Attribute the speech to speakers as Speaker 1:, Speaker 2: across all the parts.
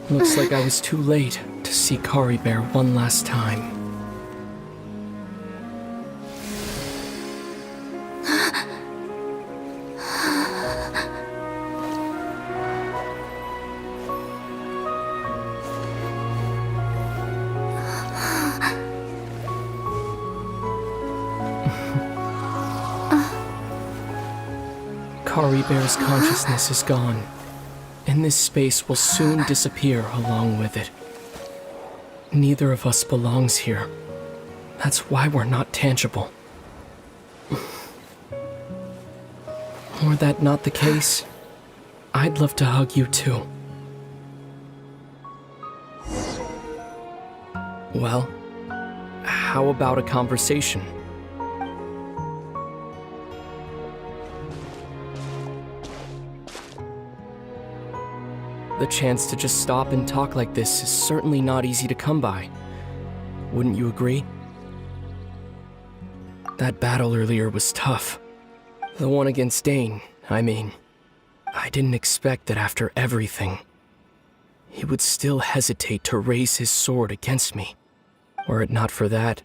Speaker 1: Looks like I was too late to see Kari Bear one last time. Kari Bear's consciousness is gone, and this space will soon disappear along with it. Neither of us belongs here. That's why we're not tangible. Were that not the case, I'd love to hug you too. Well, how about a conversation? The chance to just stop and talk like this is certainly not easy to come by. Wouldn't you agree? That battle earlier was tough. The one against Dane, I mean. I didn't expect that after everything, he would still hesitate to raise his sword against me. Were it not for that,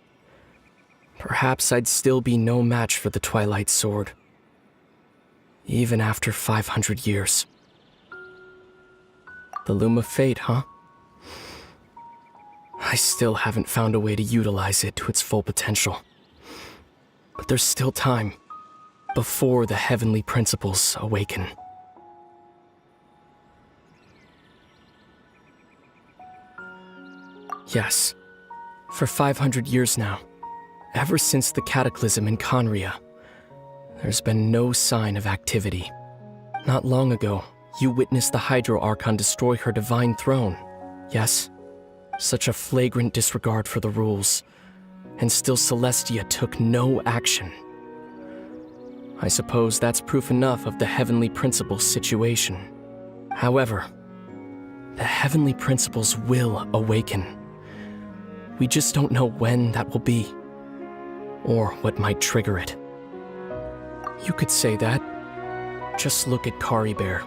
Speaker 1: perhaps I'd still be no match for the Twilight Sword. Even after 500 years. The Loom of Fate, huh? I still haven't found a way to utilize it to its full potential. But there's still time, before the heavenly principles awaken. Yes, for 500 years now, ever since the cataclysm in Conria, there's been no sign of activity. Not long ago, you witnessed the Hydro Archon destroy her divine throne, yes? Such a flagrant disregard for the rules, and still Celestia took no action. I suppose that's proof enough of the Heavenly Principles situation. However, the Heavenly Principles will awaken. We just don't know when that will be, or what might trigger it. You could say that. Just look at Kari Bear.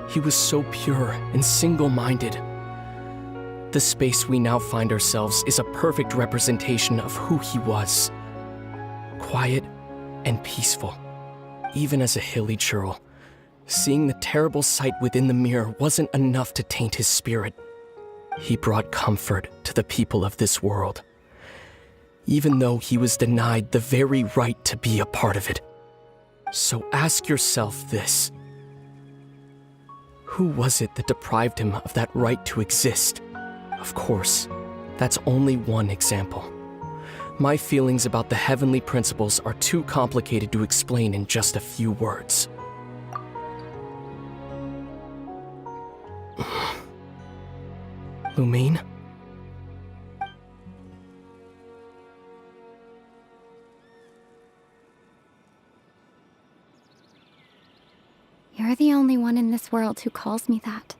Speaker 1: He was so pure and single-minded. The space we now find ourselves is a perfect representation of who he was. Quiet and peaceful. Even as a hilly churl, seeing the terrible sight within the mirror wasn't enough to taint his spirit. He brought comfort to the people of this world, even though he was denied the very right to be a part of it. So ask yourself this. Who was it that deprived him of that right to exist? Of course, that's only one example. My feelings about the heavenly principles are too complicated to explain in just a few words. Lumine?
Speaker 2: You're the only one in this world who calls me that.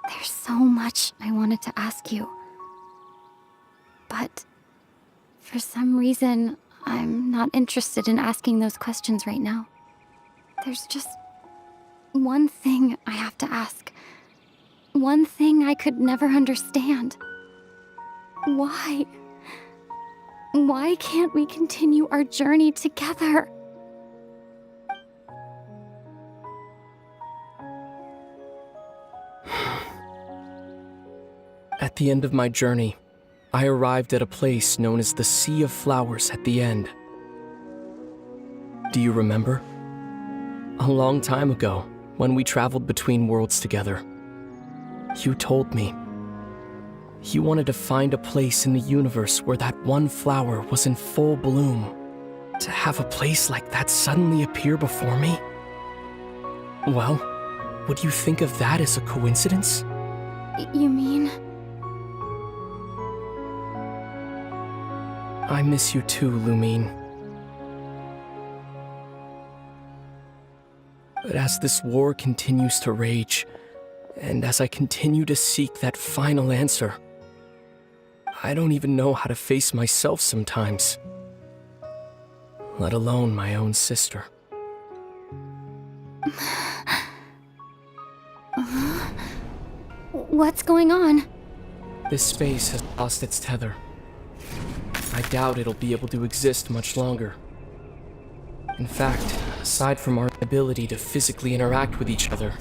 Speaker 2: There's so much I wanted to ask you. But for some reason, I'm not interested in asking those questions right now. There's just one thing I have to ask. One thing I could never understand. Why? Why can't we continue our journey together?
Speaker 1: At the end of my journey, I arrived at a place known as the Sea of Flowers at the end. Do you remember? A long time ago, when we traveled between worlds together, you told me you wanted to find a place in the universe where that one flower was in full bloom. To have a place like that suddenly appear before me? Well, would you think of that as a coincidence?
Speaker 2: You mean?
Speaker 1: I miss you too, Lumine. But as this war continues to rage, and as I continue to seek that final answer, I don't even know how to face myself sometimes, let alone my own sister.
Speaker 2: What's going on?
Speaker 1: This space has lost its tether. I doubt it'll be able to exist much longer. In fact, aside from our ability to physically interact with each other,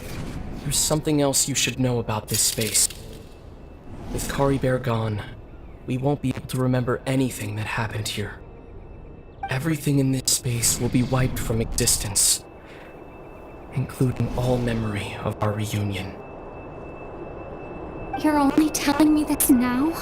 Speaker 1: there's something else you should know about this space. With Kari Bear gone, we won't be able to remember anything that happened here. Everything in this space will be wiped from existence, including all memory of our reunion.
Speaker 2: You're only telling me this now?